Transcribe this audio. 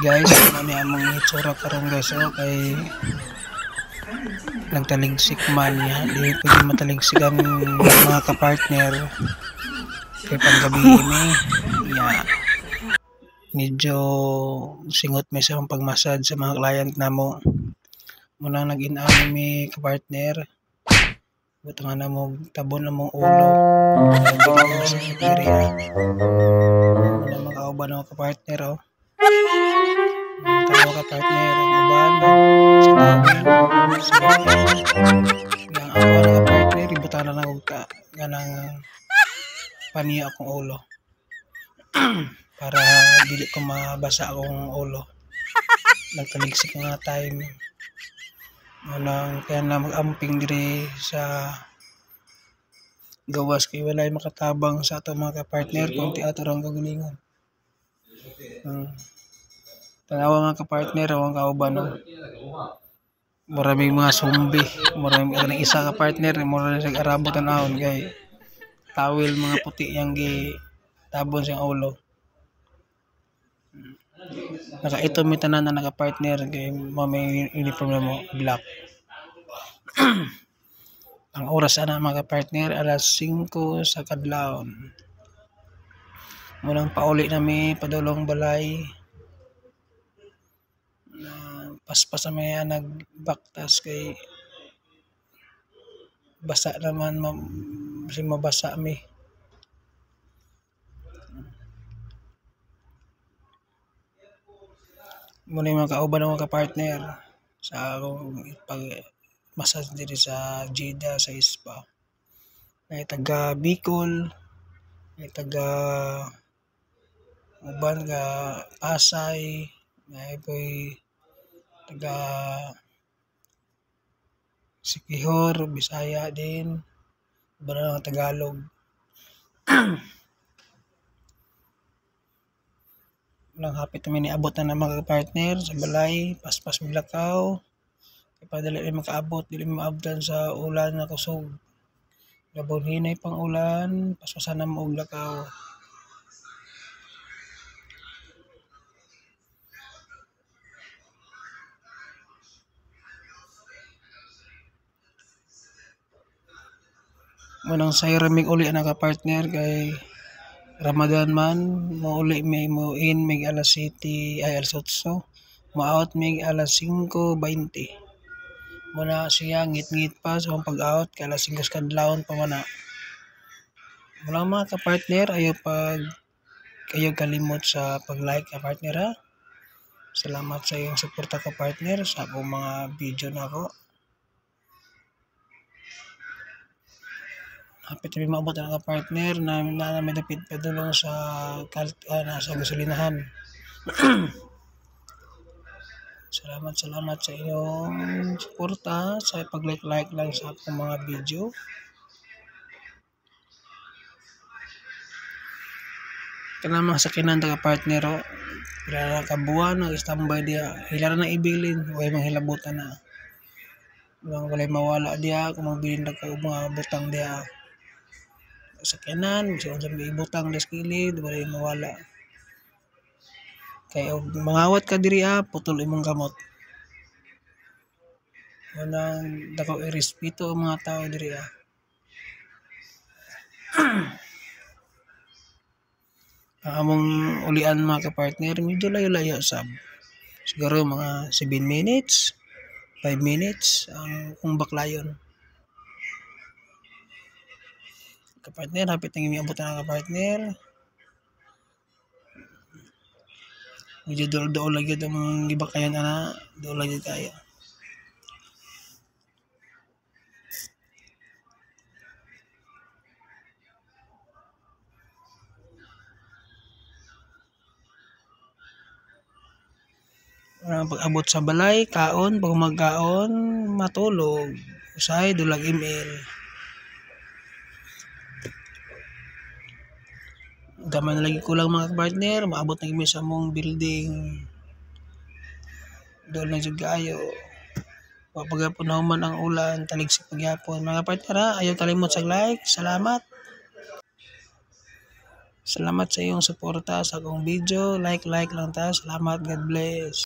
guys, ano among itsura karon guys, kay nagtaligsik man niya, di pwede mataligsik ang mga kapartner kay panggabi ini ya medyo singot may sa pagmasad sa mga client namo muna nag-in-out mi kapartner buto nga na mo tabon na mong ulo sa diri muna mga kauban ng kapartner tanaw kapartner ang uban sa tawin sa yang ako na kapartner ibutan na lang ka ganang paniya akong ulo para dili ko mabasa akong ulo nagtaligsik nga time kaya na mag-amping diri sa gawas kay walay makatabang sa ato mga kapartner kung teatro ang kagalingon tanawa mga kapartner ang kauban maraming mga zombie maraming isa ka partner mura sa arabo tanahon kay tawil mga puti yang gi tabon siyang ulo naka-ito mi tanan na naka-partner kay may uniform na mo black ang oras ana mga partner alas 5 sa kadlawon munang pauli nami padulong balay paspas may nagbaktas kay basa naman mabasa mi muna yung mga kauban ng mga partner sa akong pag massage dito sa Jeddah sa spa may taga Bicol may taga uban nga Pasay may po'y taga Siquijor, Bisaya din iba na ng Tagalog nang hapit namin niabot na ng mga partner sa balay paspas milakaw ipadali rin makaabot dili maabdan sa ulan na kusog labon hinay pang ulan paspasan na mo og lakaw munang sayramig uli na ka partner kay Ramadan man mo uli may mo in mig alas 7 ay alas 8 mo out mig alas 5:20 muna siya ngit-ngit pa sa so, pag-out kay alas 5 kadlawon pa man mula mga ka-partner ayaw kalimot sa pag-like ka-partner ha salamat sa iyong suporta ka-partner sa akong mga video na ako hapit rin maabot ang ka-partner na may dapit padulong sa sa gasolinahan salamat sa iyong suporta sa pag-like lang sa akong mga video kanang sa kinanda ka-partner pila na kabuan ang standby diya hila na ibilin way manghilabutan na walay mawala diya kung magbilin na ka mga butang diya sa kanan so unsa may ibutang des kilid walay mawala kay mangawat ka diri putol imong kamot unang dako irespeto ang mga tao diri among ulian mga ka-partner medyo layo-layo sab siguro mga 7 minutes 5 minutes ang kung baklayon ka-partner hapit nang imiabot na ka-partner medyo dool lagi ang gibakayan ana dool lagi kaya pag-abot sa balay kaon pag magkaon matulog usay dulag email gaman na lagi kulang mga partner maabot na kami sa mong building doon na jud kaayo pagapon na man ang ulan taligsik pagyapon mga partner ayaw kalimot sa like salamat Salamat sa iyong suporta sa akong video. Like lang ta. Salamat. God bless.